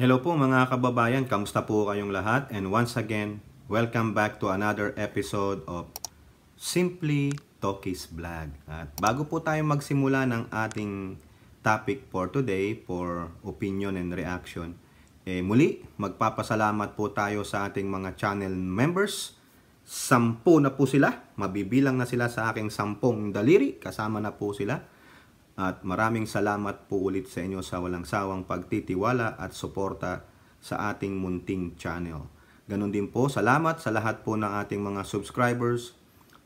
Hello po mga kababayan, kamusta po kayong lahat? And once again, welcome back to another episode of Simply Talkies Vlog. At bago po tayo magsimula ng ating topic for today, for opinion and reaction, muli magpapasalamat po tayo sa ating mga channel members. 10 na po sila, mabibilang na sila sa aking 10 daliri, kasama na po sila. At maraming salamat po ulit sa inyo sa walang sawang pagtitiwala at suporta sa ating munting channel. Ganon din po, salamat sa lahat po ng ating mga subscribers,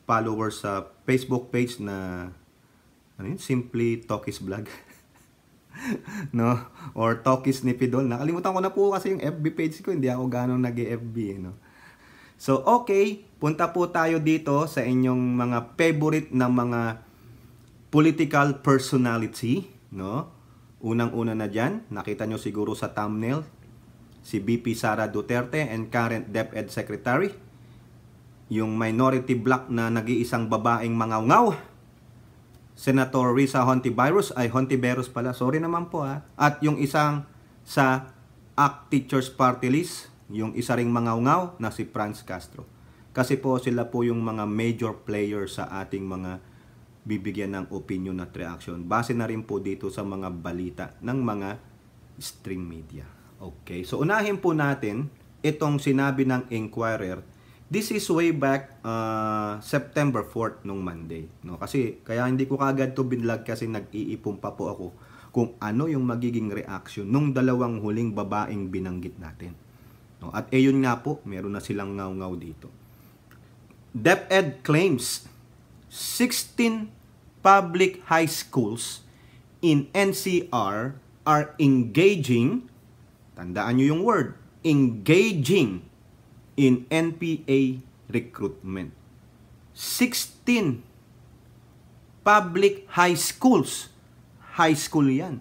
followers sa Facebook page na Simply Talkies Vlog. No? Or Talkies ni Pidol. Nakalimutan ko na po kasi yung FB page ko, hindi ako ganong nag-FB. No? So okay, punta po tayo dito sa inyong mga favorite na mga political personality, no? Unang-una na dyan, nakita nyo siguro sa thumbnail, si VP Sara Duterte and current DepEd Secretary, yung minority bloc na nag-iisang babaeng mangaungaw, Senator Risa Hontiveros pala, sorry naman po ha, at yung isang sa ACT Teachers Party List, yung isa ring mangaungaw na si Franz Castro. Kasi po sila po yung mga major players sa ating mga bibigyan ng opinion at reaction. Base na rin po dito sa mga balita ng mga stream media. Okay, so unahin po natin itong sinabi ng Inquirer. This is way back September 4th nung Monday. No? Kasi kaya hindi ko kagad to binlog kasi nag-iipon pa po ako kung ano yung magiging reaction nung dalawang huling babaeng binanggit natin. No? At ayun nga po, meron na silang ngaw-ngaw dito. DepEd claims 16 public high schools in NCR are engaging, tandaan nyo yung word, engaging in NPA recruitment. 16 public high schools. High school yan.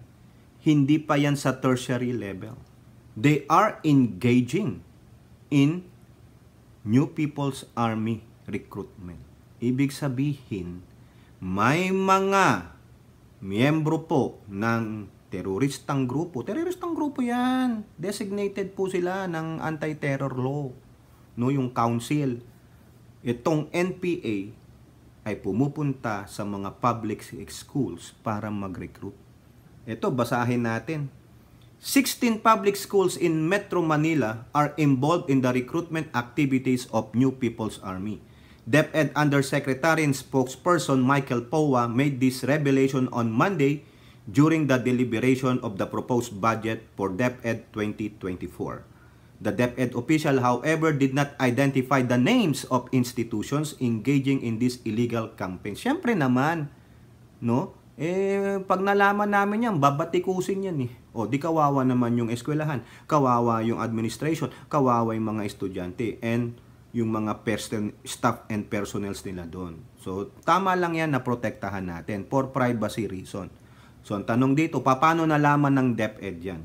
Hindi pa yan sa tertiary level. They are engaging in New People's Army recruitment. Ibig sabihin, may mga miyembro po ng teroristang grupo yan, designated po sila ng anti-terror law, no, yung council. Itong NPA ay pumupunta sa mga public schools para mag-recruit. Ito, basahin natin. 16 public schools in Metro Manila are involved in the recruitment activities of New People's Army. DepEd Undersecretary and spokesperson Michael Powa made this revelation on Monday during the deliberation of the proposed budget for DepEd 2024. The DepEd official, however, did not identify the names of institutions engaging in this illegal campaign. Siyempre naman, no? Pag nalaman namin yan, babatikusin yan eh. O, di kawawa naman yung eskwelahan, kawawa yung administration, kawawa yung mga estudyante, and yung mga staff and personnels nila doon. So, tama lang yan na protektahan natin for privacy reason. So, ang tanong dito, paano nalaman ng DepEd yan?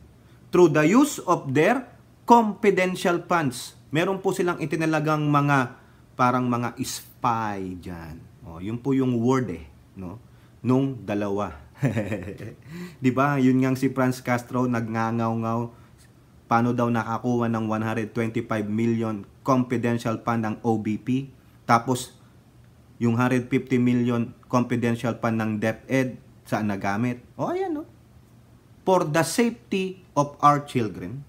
Through the use of their confidential funds. Meron po silang itinalagang mga, parang mga spy dyan. O, yun po yung word no? Nung dalawa. Diba? Yun nga si Franz Castro, nagngangaw-ngaw. Paano daw nakakuha ng 125 million confidential fund ng OBP? Tapos, yung 150 million confidential fund ng DepEd, saan nagamit? O, ayan, no? For the safety of our children,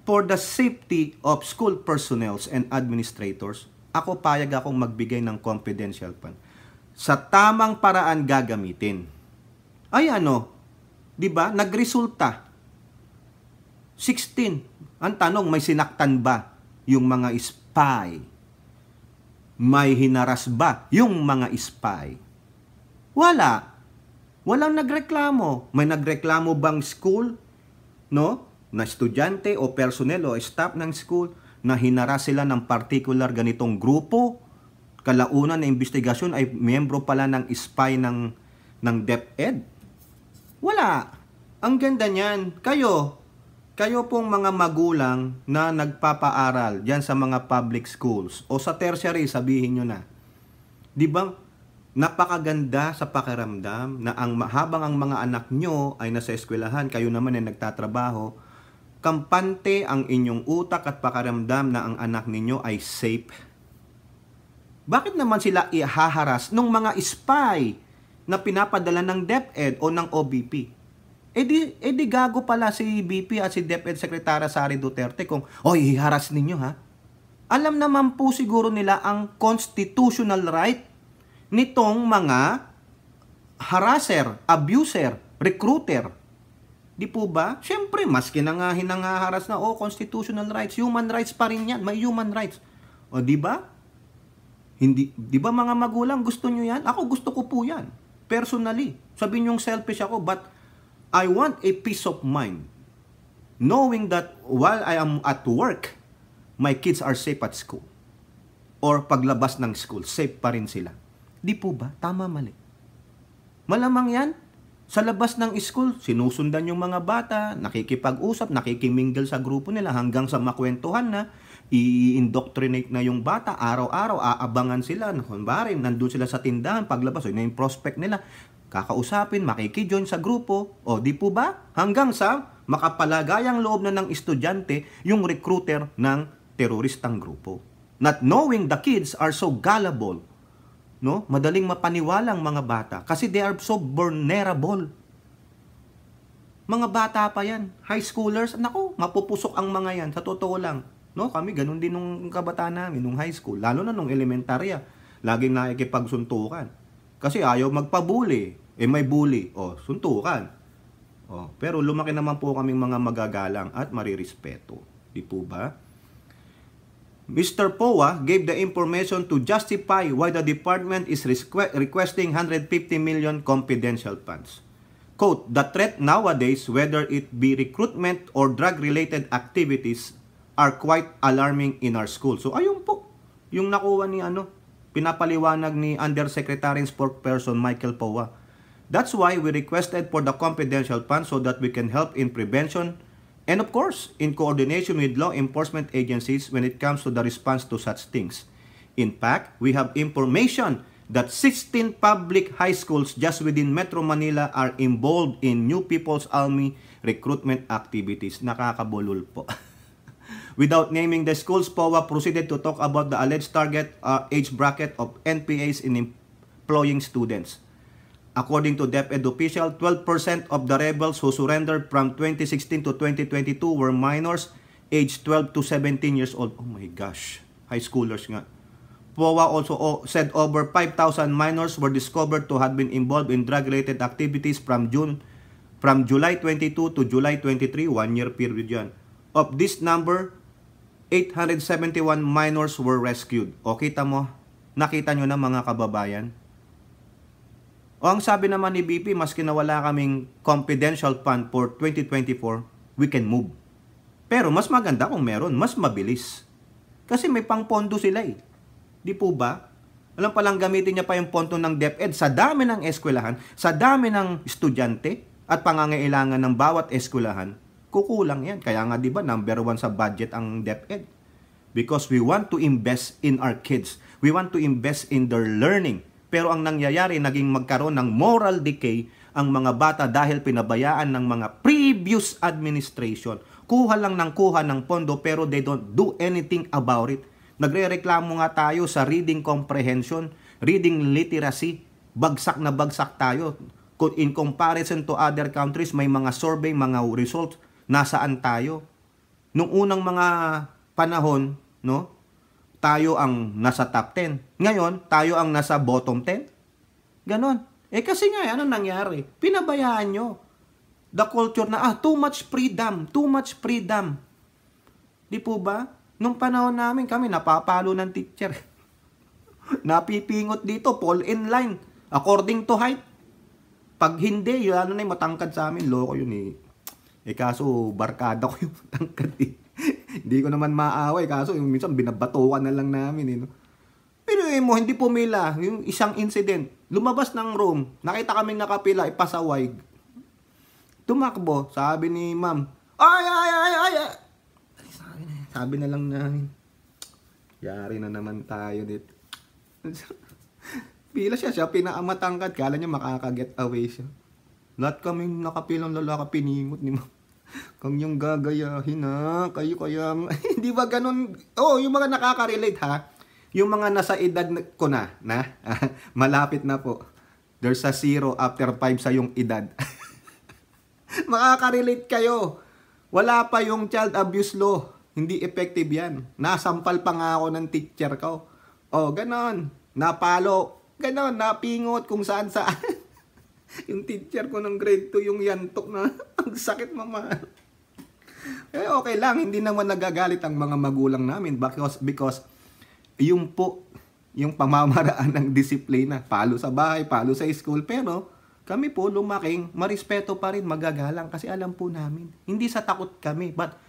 for the safety of school personnels and administrators, ako payag akong magbigay ng confidential fund. Sa tamang paraan gagamitin. Ay, ano? Diba? Nagresulta. 16. Ang tanong, may sinaktan ba yung mga spy? May hinaras ba yung mga spy? Wala. Walang nagreklamo. May nagreklamo bang school, no, na estudyante o personnel o staff ng school na hinaras sila ng particular ganitong grupo? Kalaunan na investigasyon ay miyembro pala ng spy ng DepEd? Wala. Ang ganda niyan. Kayo pong mga magulang na nagpapaaral diyan sa mga public schools o sa tertiary, sabihin nyo na. Di ba, napakaganda sa pakiramdam na habang ang mga anak nyo ay nasa eskwelahan, kayo naman ay nagtatrabaho, kampante ang inyong utak at pakiramdam na ang anak ninyo ay safe. Bakit naman sila ihaharas ng mga spy na pinapadala ng DepEd o ng OBP? E di gago pala si BP at si DepEd Secretary Sari Duterte kung, iharas ninyo ha. Alam naman po siguro nila ang constitutional right nitong mga harasser, abuser, recruiter. Di po ba? Siyempre, maski na nga hinangaharas na, constitutional rights, human rights pa rin yan, may human rights. O di ba? Hindi, di ba mga magulang, gusto nyo yan? Ako gusto ko po yan. Personally. Sabihin nyo selfish ako, but I want a peace of mind. Knowing that while I am at work, my kids are safe at school. Or paglabas ng school, safe pa rin sila. Di po ba? Tama, mali. Malamang yan. Sa labas ng school, sinusundan yung mga bata, nakikipag-usap, nakikimingle sa grupo nila hanggang sa makwentuhan na, i-indoctrinate na yung bata, araw-araw, aabangan sila, kunwari, nandun sila sa tindahan, paglabas, yun yung prospect nila, kakausapin, makikijoin sa grupo, di po ba? Hanggang sa makapalagayang loob na ng estudyante yung recruiter ng teroristang grupo. Not knowing the kids are so gullible, no? Madaling mapaniwalang mga bata kasi they are so vulnerable. Mga bata pa yan, high schoolers, naku, mapupusok ang mga yan, sa totoo lang. No, kami ganun din nung kabataan namin, nung high school, lalo na nung elementarya. Laging nakikipagsuntukan. Kasi ayaw magpabuli, may bully, suntukan. Pero lumaki naman po kaming mga magagalang at marirespeto. Di po ba? Mr. Poa gave the information to justify why the department is requesting 150 million confidential funds. Quote, the threat nowadays, whether it be recruitment or drug-related activities, are quite alarming in our school. So, ayun po, yung nakuha ni pinapaliwanag ni Undersecretary and Spokesperson Michael Poa. That's why we requested for the confidential funds so that we can help in prevention and of course, in coordination with law enforcement agencies when it comes to the response to such things. In fact, we have information that 16 public high schools just within Metro Manila are involved in New People's Army recruitment activities. Nakakabulol po. Without naming the schools, POA proceeded to talk about the alleged target age bracket of NPAs in employing students. According to DepEd official, 12% of the rebels who surrendered from 2016 to 2022 were minors aged 12 to 17 years old. Oh my gosh, high schoolers nga. POA also said over 5,000 minors were discovered to have been involved in drug-related activities from July 22 to July 23, 1-year period yan. Of this number, 871 minors were rescued. O kita mo, nakita nyo na mga kababayan. O ang sabi naman ni BP, maski na wala kaming confidential fund for 2024, we can move. Pero mas maganda kung meron, mas mabilis. Kasi may pangpondo sila eh. Di po ba? Alam palang gamitin niya pa yung pondo ng DepEd sa dami ng eskwelahan, sa dami ng estudyante at pangangailangan ng bawat eskwelahan, kukulang yan. Kaya nga di ba number 1 sa budget ang DepEd? Because we want to invest in our kids. We want to invest in their learning. Pero ang nangyayari, naging magkaroon ng moral decay ang mga bata dahil pinabayaan ng mga previous administration. Kuha lang ng kuha ng pondo pero they don't do anything about it. Nagre-reklamo nga tayo sa reading comprehension, reading literacy. Bagsak na bagsak tayo. In comparison to other countries, may mga survey, mga results, nasaan tayo? Nung unang mga panahon, no? Tayo ang nasa top 10. Ngayon, tayo ang nasa bottom 10. Ganon. Kasi nga, ano nangyari? Pinabayaan nyo. The culture na, too much freedom. Too much freedom. Di po ba? Nung panahon namin, kami napapalo ng teacher. Napipingot dito, fall in line. According to height. Pag hindi, yun, matangkad sa amin. Loko yun eh. Kaso, barkada ko yung matangkad eh. Hindi ko naman maaway, kaso yung minsan binabatukan na lang namin. No? Pero mo, hindi pumila. Yung isang incident, lumabas ng room, nakita kaming nakapila, ipasaway. Tumakbo, sabi ni ma'am, ay. Sabi na lang namin, yari na naman tayo dito. Pila siya pinakamatangkad, kala niya makaka-get away siya. Lahat kaming nakapilang lalaki, piningot ni ma'am. Kung yung gagayahin ha, kayo kaya, hindi ba ganun? Oh, yung mga nakaka-relate ha, yung mga nasa edad ko na, malapit na po. There's a 0 after 5 sa yung edad. Makaka-relate kayo. Wala pa yung child abuse law. Hindi effective yan. Nasampal pa nga ako ng teacher ko. Oh, ganon. Napalo. Ganon, napingot kung saan saan. Yung teacher ko ng grade 2, yung yantok na, ang sakit mama. Eh, okay lang. Hindi naman nagagalit ang mga magulang namin because yung po, yung pamamaraan ng disiplina. Palo sa bahay, palo sa school. Pero, kami po lumaking, marespeto pa rin, magagalang. Kasi alam po namin. Hindi sa takot kami. But,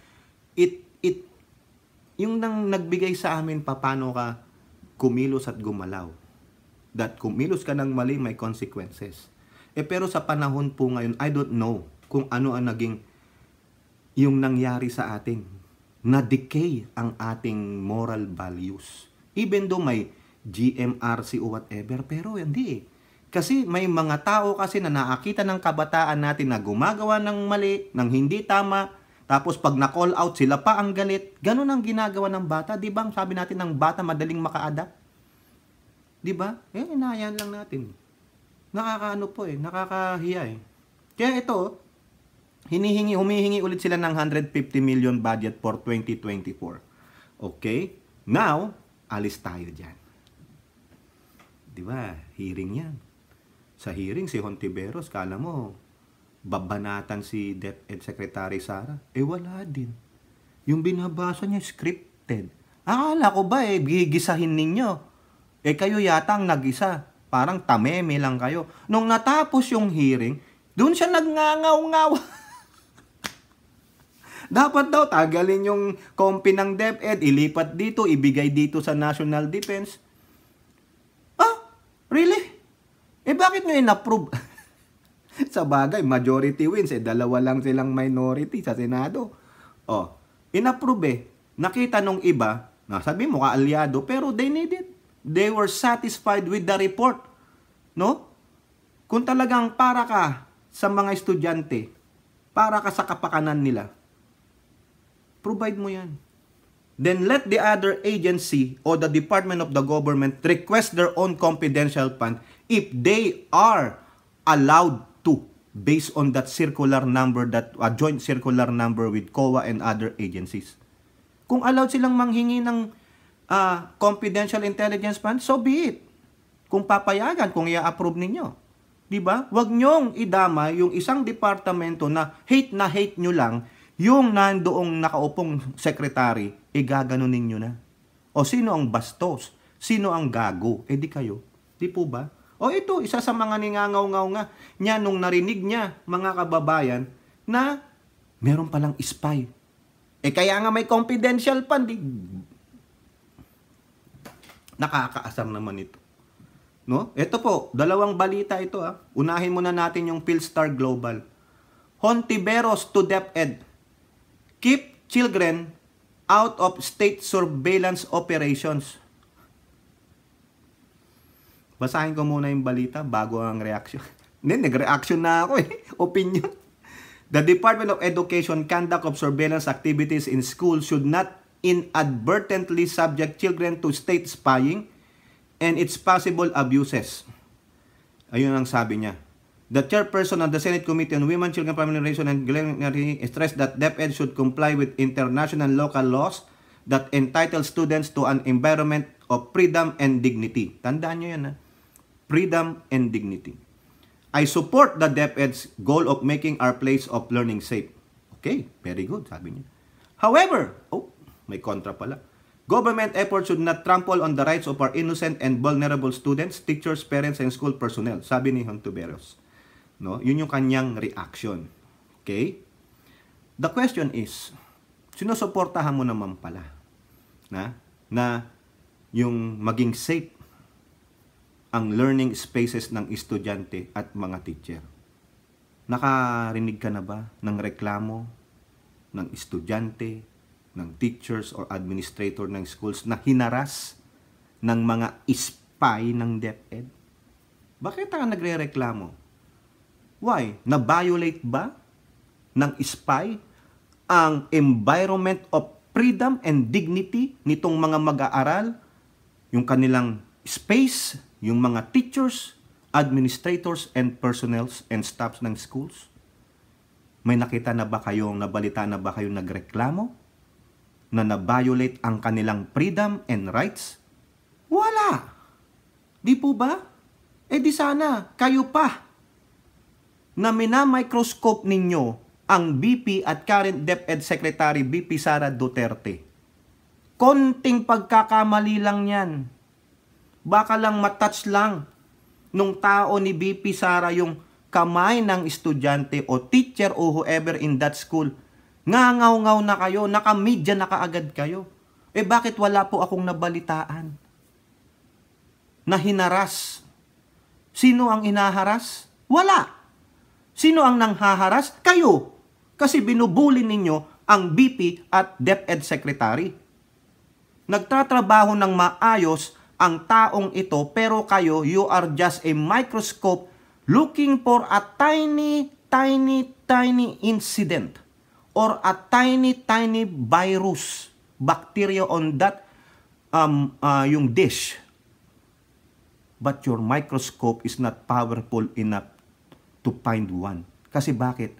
yung nang nagbigay sa amin paano ka kumilos at gumalaw. That kumilos ka ng mali, may consequences. Pero sa panahon po ngayon, I don't know kung ano ang naging yung nangyari sa atin. Na-decay ang ating moral values. Even though may GMRC o whatever, pero hindi eh. Kasi may mga tao kasi na nakakita ng kabataan natin na gumagawa ng mali, ng hindi tama, tapos pag na-call out, sila pa ang galit. Ganun ang ginagawa ng bata. Di ba? Sabi natin ng bata madaling maka-adapt. Di ba? Inayan lang natin. Nakakaano po nakakahiya Kaya ito, humihingi ulit sila ng 150 million budget for 2024. Okay? Now, alis tayo dyan. Di ba? Hearing yan. Sa hearing, si Hontiveros, kala mo, babanatan si DepEd Secretary Sara. Wala din. Yung binabasa niya, scripted. Akala ko ba gigisahin ninyo? Kayo yata ang nag-isa. Parang tameme lang kayo. Nung natapos yung hearing, doon siya nagngangaw-ngaw. Dapat daw tagalin yung kompi ng DepEd, ilipat dito, ibigay dito sa National Defense. Really? Bakit nyo in-approve? Sa bagay, majority wins. Dalawa lang silang minority sa Senado. In-approve Nakita nung iba, sabi mo ka-alyado, pero they need it. They were satisfied with the report. No? Kung talagang para ka sa mga estudyante, para ka sa kapakanan nila, provide mo yan. Then let the other agency or the department of the government request their own confidential fund if they are allowed to, based on that circular number, that joint circular number with COA and other agencies. Kung allowed silang manghingi ng confidential intelligence fund, so be it. Kung papayagan, kung i-approve ninyo. Diba? Huwag nyong idama yung isang departamento na hate nyo lang, yung nandoong nakaupong secretary, gaganunin nyo na. O sino ang bastos? Sino ang gago? Di kayo. Di po ba? Ito, isa sa mga ningangaw-ngaw nga niya nung narinig niya, mga kababayan, na meron palang spy. Kaya nga may confidential fund. Nakakaasar naman ito. No? Ito po, dalawang balita ito. Unahin muna natin yung Philstar Global. Hontiveros to DepEd. Keep children out of state surveillance operations. Basahin ko muna yung balita bago ang reaction. Nag-reaction na ako Opinion. The Department of Education conduct of surveillance activities in schools should not inadvertently subject children to state spying and its possible abuses. Ayun ang sabi niya. The chairperson of the Senate Committee on Women, Children, Family Relations and Glenary stressed that DepEd should comply with international and local laws that entitle students to an environment of freedom and dignity. Tandaan nyo yan Freedom and dignity. I support the DepEd's goal of making our place of learning safe. Okay, very good, sabi niya. However, may kontra pala. Government efforts should not trample on the rights of our innocent and vulnerable students, teachers, parents, and school personnel, sabi ni Hontiveros. No? Yun yung kanyang reaction. Okay? The question is, sinusuportahan mo naman pala na yung maging safe ang learning spaces ng estudyante at mga teacher. Nakarinig ka na ba ng reklamo ng estudyante, ng teachers or administrator ng schools na hinaras ng mga spy ng DepEd? Bakit ka nagre-reklamo? Why? Na-violate ba ng spy ang environment of freedom and dignity nitong mga mag-aaral, yung kanilang space, yung mga teachers, administrators, and personnels and staffs ng schools? May nakita na ba kayong, nabalita na ba kayong nagreklamo na na-violate ang kanilang freedom and rights? Wala. Di po ba? Eh di sana, kayo pa na minamicroscope ninyo ang VP at current DepEd Secretary VP Sara Duterte. Konting pagkakamali lang yan. Baka lang matouch lang nung tao ni VP Sara yung kamay ng estudyante o teacher o whoever in that school. Ngangaw-ngaw na kayo, nakamedya na kaagad kayo. Eh bakit wala po akong nabalitaan? Na hinaras. Sino ang inaharas? Wala. Sino ang nanghaharas? Kayo. Kasi binubuli ninyo ang VP at DepEd Secretary. Nagtatrabaho ng maayos ang taong ito, pero kayo, you are just a microscope looking for a tiny incident or a tiny virus, bacteria on that yung dish. But your microscope is not powerful enough to find one. Kasi bakit?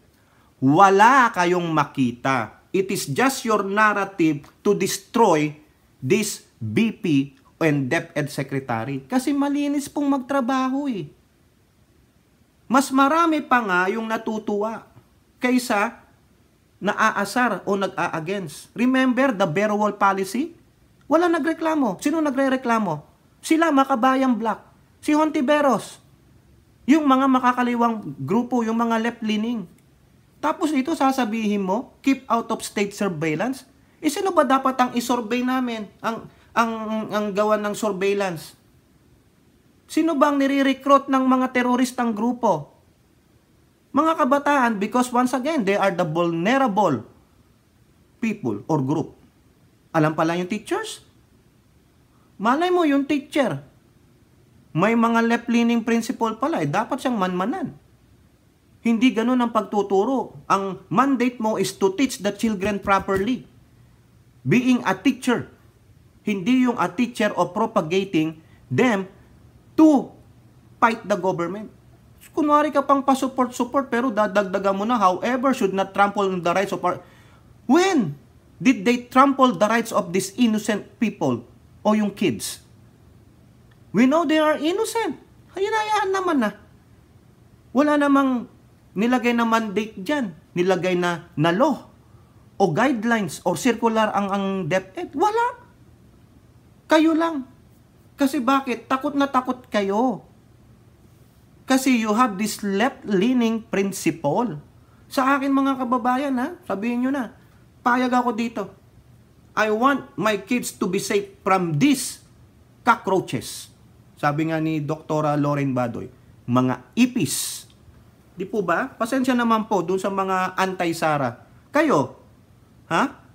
Wala kayong makita. It is just your narrative to destroy this BP and DepEd Secretary. Kasi malinis pong magtrabaho eh. Mas marami pa nga yung natutuwa kaysa naaasar o nag-a-against. Remember the bare wall policy? Wala nagreklamo. Sino nagre-reklamo? Sila, Makabayang Black. Si Hontiveros. Yung mga makakaliwang grupo, yung mga left-leaning. Tapos ito sasabihin mo, keep out of state surveillance? Eh sino ba dapat ang isurvey namin? Ang gawan ng surveillance? Sino bang nire-recruit ng mga teroristang grupo? Mga kabataan, because once again, they are the vulnerable people or group. Alam pala yung teachers? Malay mo yung teacher. May mga left-leaning principle pala, eh dapat siyang manmanan. Hindi ganun ang pagtuturo. Ang mandate mo is to teach the children properly. Being a teacher. Hindi yung a teacher of propagating them to fight the government. Kunwari ka pang pa-support pero dadagdagan mo na, however, should not trample on the rights of our... When did they trample the rights of these innocent people o yung kids? We know they are innocent. Hayaan naman na. Wala namang nilagay na mandate dyan. Nilagay na law o guidelines or circular ang DepEd. Wala. Kayo lang. Kasi bakit? Takot na takot kayo. Kasi you have this left-leaning principle. Sa akin mga kababayan, ha? Sabihin nyo na, payag ako dito. I want my kids to be safe from these cockroaches. Sabi nga ni Dr. Lauren Badoy, mga ipis. Di po ba? Pasensya naman po dun sa mga anti-Sara. Kayo, ha?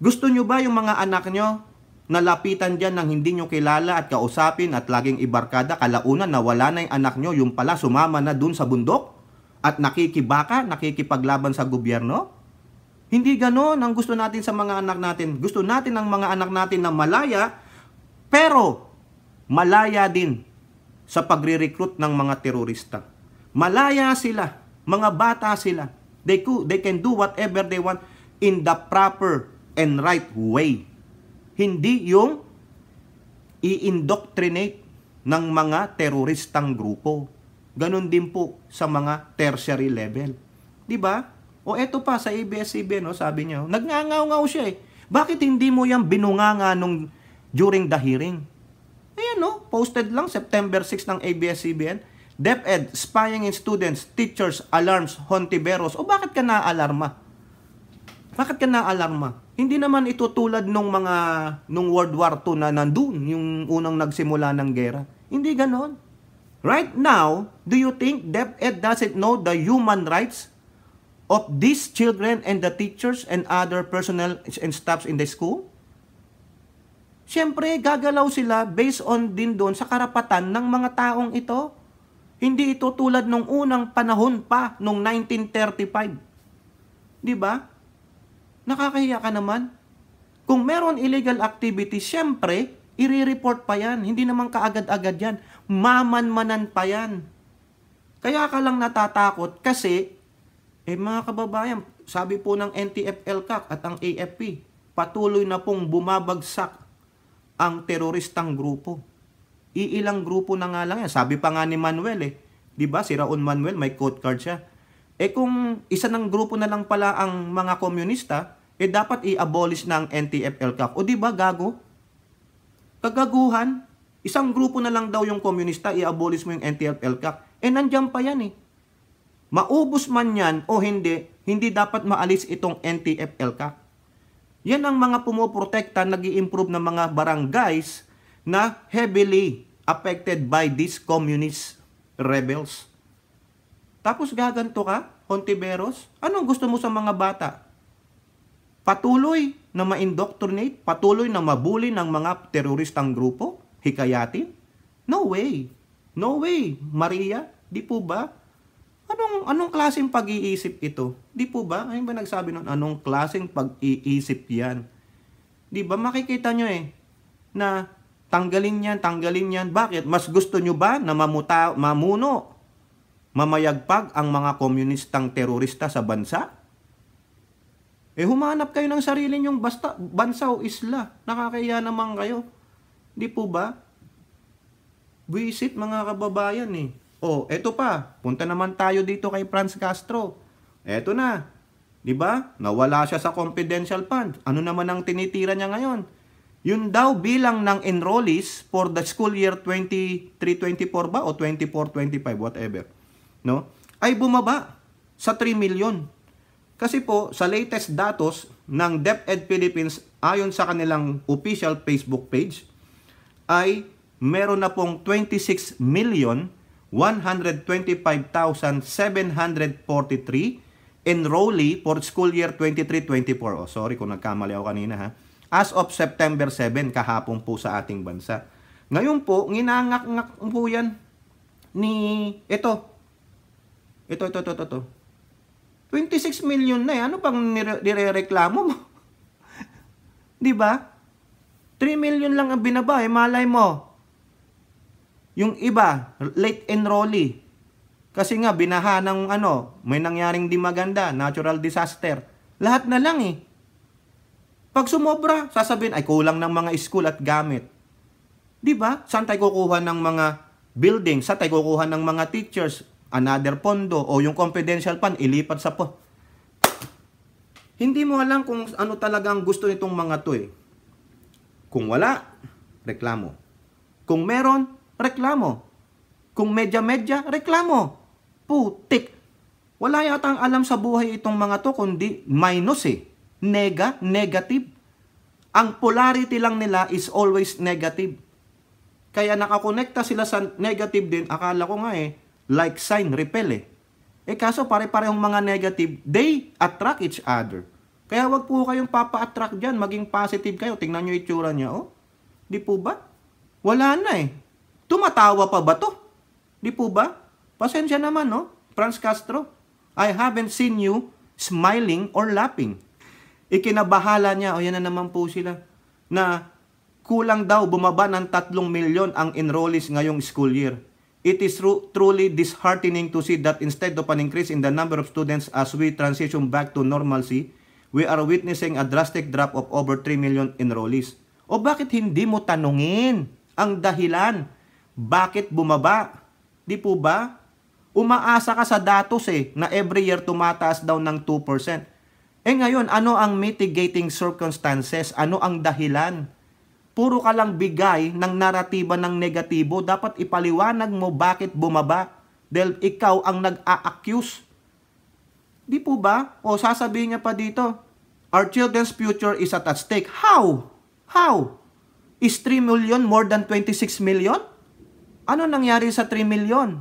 Gusto nyo ba yung mga anak nyo nalapitan dyan ng hindi nyo kilala at kausapin at laging ibarkada, kalaunan na wala na yung anak nyo, yung pala sumama na dun sa bundok at nakikibaka, nakikipaglaban sa gobyerno? Hindi ganon ang gusto natin sa mga anak natin. Gusto natin ang mga anak natin na malaya, pero malaya din sa pagre-recruit ng mga terorista. Malaya sila, mga bata sila. They can do whatever they want in the proper and right way. Hindi yung i-indoctrinate ng mga teroristang grupo. Ganon din po sa mga tertiary level. Di ba? O eto pa sa ABS-CBN, no, sabi niya, nagngangaw-ngaw siya eh. Bakit hindi mo yan binunganga nung during the hearing? Ayan no, posted lang September 6 ng ABS-CBN. DepEd, spying in students, teachers, alarms, Hontiveros. O bakit ka na-alarma? Bakit ka na-alarma? Hindi naman ito tulad nung World War II na nandun, yung unang nagsimula ng gera. Hindi ganon. Right now, do you think DepEd doesn't know the human rights of these children and the teachers and other personnel and staffs in the school? Siyempre, gagalaw sila based on din doon sa karapatan ng mga taong ito. Hindi ito tulad nung unang panahon pa, nung 1935. Di ba? Nakakahiya ka naman. Kung meron illegal activity, syempre, i-report pa yan. Hindi naman kaagad-agad yan. Mamanmanan pa yan. Kaya ka lang natatakot kasi, mga kababayan, sabi po ng NTF-ELCAC at ang AFP, patuloy na pong bumabagsak ang teroristang grupo. Iilang grupo na nga lang yan. Sabi pa nga ni Manuel di ba? Si Raon Manuel, may quote card siya. Kung isa ng grupo na lang pala ang mga komunista, dapat i-abolish na ang NTF-ELCAC. O di ba gago? Kagaguhan. Isang grupo na lang daw yung komunista, i-abolish mo yung NTF-ELCAC. Nandiyan pa yan Maubos man yan o hindi, hindi dapat maalis itong NTF-ELCAC. Yan ang mga pumoprotekta, nag-i-improve ng mga barangays na heavily affected by these communist rebels. Tapos gaganto ka, Hontiveros? Anong gusto mo sa mga bata? Patuloy na ma-indoctrinate? Patuloy na mabuli ng mga teroristang grupo? Hikayatin? No way. No way, Maria. Di po ba? Anong klaseng pag-iisip ito? Di po ba? Ayun ba nagsabi nun? Anong klaseng pag-iisip yan? Di ba? Makikita nyo na tanggalin yan. Bakit? Mas gusto nyo ba na mamuno, mamayagpag ang mga komunistang terorista sa bansa? Humanap kayo ng sarili nyong bansa o isla. Nakakaya naman kayo. Di po ba? Visit mga kababayan eto pa. Punta naman tayo dito kay Franz Castro. Eto na. Di ba? Nawala siya sa confidential fund. Ano naman ang tinitira niya ngayon? Yun daw bilang ng enrollees for the school year 23-24 ba o 24-25 whatever. No? Ay bumaba sa 3 million. Kasi po sa latest datos ng DepEd Philippines ayon sa kanilang official Facebook page ay meron na pong 26,125,743 enrollee for school year 23-24. Sorry kung nagkamali ako kanina As of September 7, kahapon po sa ating bansa. Ngayon po, nginangak-ngak po yan ni ito. 26 million na Ano pang nirereklamo mo? Di ba? 3 million lang ang binaba malay mo. Yung iba, late enrollee. Kasi nga, binaha ng may nangyaring di maganda, natural disaster. Lahat na lang Pag sumobra, sasabihin, ay kulang ng mga school at gamit. Di ba? Saan tayo kukuha ng mga building? Saan tayo kukuha ng mga teachers? Another pondo o yung confidential fund, ilipat sa Hindi mo alam kung ano talagang gusto nitong mga to Kung wala, reklamo. Kung meron, reklamo. Kung medya-medya, reklamo. Putik. Wala yatang alam sa buhay itong mga to, kundi minus negative. Ang polarity lang nila is always negative. Kaya nakakonekta sila sa negative din, akala ko nga like sign, repel kaso pare-parehong mga negative, they attract each other. Kaya wag po kayong papa-attract dyan, maging positive kayo. Tingnan nyo itsura niya, Di po ba? Wala na Tumatawa pa ba to? Di po ba? Pasensya naman, Franz Castro. I haven't seen you smiling or laughing. Ikinabahala niya, yan na naman po sila, na kulang daw bumaba ng 3 milyon ang enrollees ngayong school year. It is truly disheartening to see that instead of an increase in the number of students as we transition back to normalcy, we are witnessing a drastic drop of over 3 million enrollees. O bakit hindi mo tanungin ang dahilan? Bakit bumaba? Di po ba? Umaasa ka sa datos na every year tumataas daw ng 2%. Ngayon, ano ang mitigating circumstances? Ano ang dahilan? Puro ka lang bigay ng naratiba ng negatibo. Dapat ipaliwanag mo bakit bumaba. Dahil ikaw ang nag-a-accuse. Di po ba? O sasabihin niya pa dito, our children's future is at stake. How? How? Is 3 million more than 26 million? Ano nangyari sa 3 million?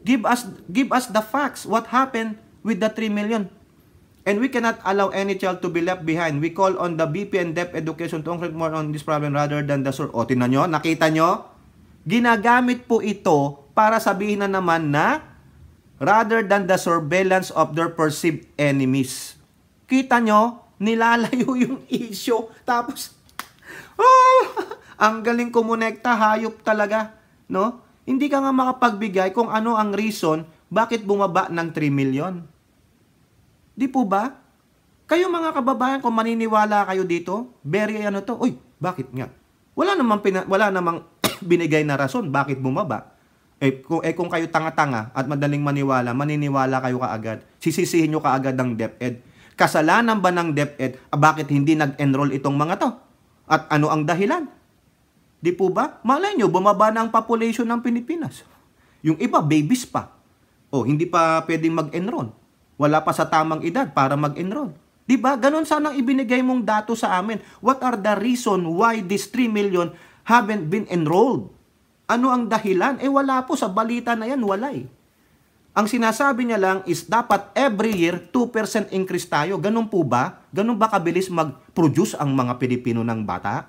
Give us the facts. What happened with the 3 million? And we cannot allow any child to be left behind. We call on the BP and DepEd Education to concentrate more on this problem rather than the O, tingnan nyo? Nakita nyo? Ginagamit po ito para sabihin na naman na rather than the surveillance of their perceived enemies. kita nyo, nilalayo yung issue. Tapos, oh, ang galing kumonekta, hayop talaga, no? Hindi ka nga makapagbigay kung ano ang reason bakit bumaba ng 3 million. Di po ba? Kayo mga kababayan, kung maniniwala kayo dito, very ano to, uy, bakit nga? Wala namang binigay na rason bakit bumaba. Kung kayo tanga-tanga at madaling maniniwala kayo kaagad. Sisisihin nyo kaagad ang DepEd. Kasalanan ba ng DepEd bakit hindi nag-enroll itong mga to? At ano ang dahilan? Di po ba? Malay nyo, bumaba na ang population ng Pilipinas. Yung iba, babies pa. Hindi pa pwedeng mag-enroll. Wala pa sa tamang edad para mag-enroll. Di ba? Ganon sanang ibinigay mong dato sa amin. What are the reason why this 3 million haven't been enrolled? Ano ang dahilan? Wala po. Sa balita na yan, wala eh. Ang sinasabi niya lang is dapat every year 2% increase tayo. Ganun po ba? Ganun ba kabilis mag-produce ang mga Pilipino ng bata?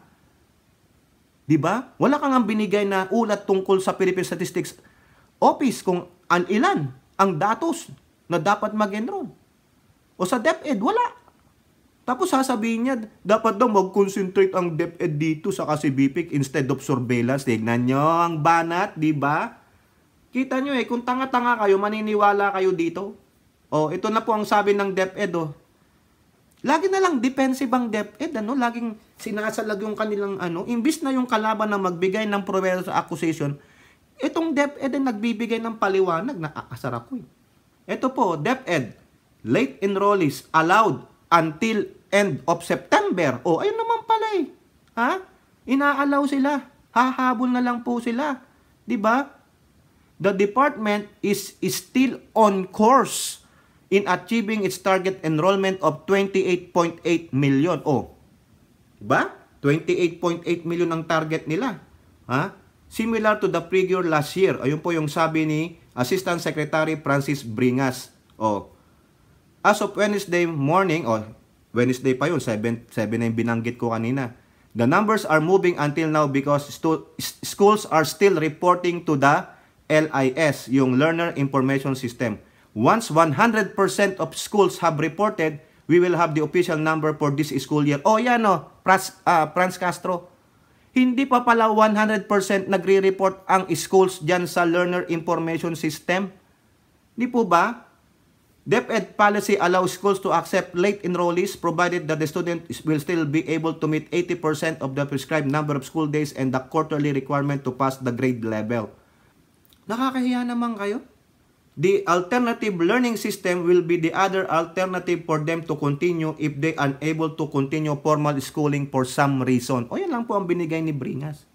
Di ba? Wala kang ang binigay na ulat tungkol sa Philippine Statistics Office kung ilan ang datos na dapat mag-enroll. O sa DepEd, wala. Tapos sasabihin niya, dapat daw mag-concentrate ang DepEd dito sa CBPIC instead of surveillance. Tignan nyo ang banat, di ba? Kita nyo kung tanga-tanga kayo, maniniwala kayo dito. Ito na po ang sabi ng DepEd, Lagi na lang defensive ang DepEd, Laging sinasalag yung kanilang, Imbis na yung kalaban na magbigay ng pruweba sa accusation, itong DepEd ay nagbibigay ng paliwanag na aasar ako eh. Ito po, DepEd, late enrollees allowed until end of September. Ayun naman pala eh. Inaalaw sila. Hahabol na lang po sila. Di ba? The department is still on course in achieving its target enrollment of 28.8 million. Diba? 28.8 million ang target nila. Similar to the figure last year. Ayun po yung sabi ni Assistant Secretary Francis Bringas. As of Wednesday morning, Wednesday pa yun, 7 na yung binanggit ko kanina. The numbers are moving until now because schools are still reporting to the LIS, yung Learner Information System. Once 100% of schools have reported, we will have the official number for this school year. Yan Franz Castro. Hindi pa pala 100% nagre-report ang schools dyan sa Learner Information System. Di po ba? DepEd policy allows schools to accept late enrollees provided that the student will still be able to meet 80% of the prescribed number of school days and the quarterly requirement to pass the grade level. Nakakahiya naman kayo. The alternative learning system will be the other alternative for them to continue if they are unable to continue formal schooling for some reason. Yan lang po ang binigay ni Bringas.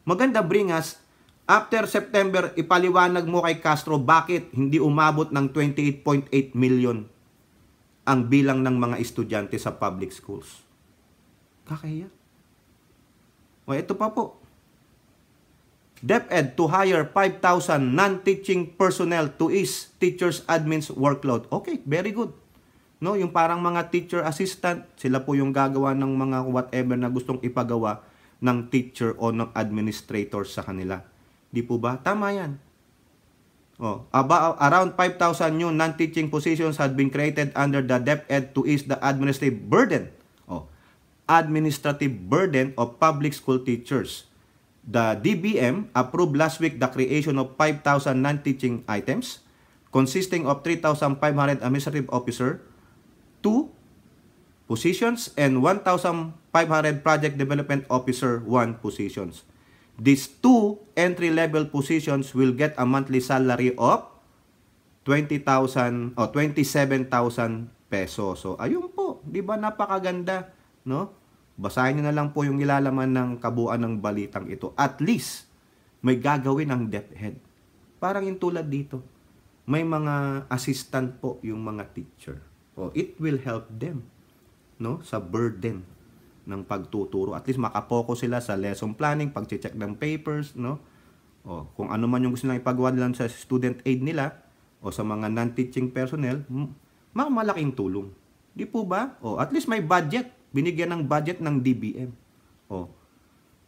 Maganda Bringas. After September, ipaliwanag mo kay Castro bakit hindi umabot ng 28.8 million ang bilang ng mga estudyante sa public schools. Kakahiya. Ito pa po. DepEd to hire 5,000 non-teaching personnel to ease teachers' admin's workload. Okay, very good. Yung parang mga teacher assistant, sila po yung gagawa ng mga whatever na gustong ipagawa ng teacher o ng administrator sa kanila. Di po ba? Tama yan. Around 5,000 new non-teaching positions had been created under the DepEd to ease the administrative burden. Administrative burden of public school teachers. The DBM approved last week the creation of 5,000 non-teaching items consisting of 3,500 administrative officer, 2 positions, and 1,500 project development officer, 1 positions. These 2 entry-level positions will get a monthly salary of 20,000 o 27,000 pesos. Ayun po, 'di ba napakaganda, Basahin niyo na lang po yung ilalaman ng kabuuan ng balitang ito. At least may gagawin ang DepEd. Parang yung tulad dito. May mga assistant po yung mga teacher. It will help them, sa burden ng pagtuturo. At least makapokus sila sa lesson planning, pag-check ng papers, kung ano man yung gusto nilang ipagawa nila sa student aid nila o sa mga non-teaching personnel, malaking tulong. Di po ba? At least may budget. Binigyan ng budget ng DBM.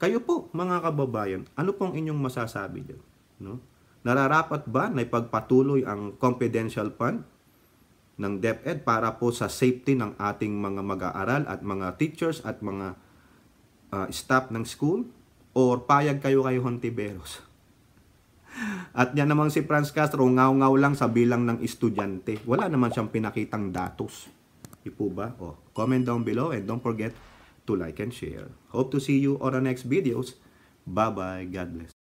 Kayo po, mga kababayan, ano pong inyong masasabi dyan? Nararapat ba na ipagpatuloy ang confidential fund? ng DepEd para po sa safety ng ating mga mag-aaral at mga teachers at mga staff ng school? Or payag kayo kay Hontiveros? At yan namang si Franz Castro, ngaw-ngaw lang sa bilang ng estudyante. Wala naman siyang pinakitang datos. Di po ba? Comment down below and don't forget to like and share. Hope to see you on the next videos. Bye-bye. God bless.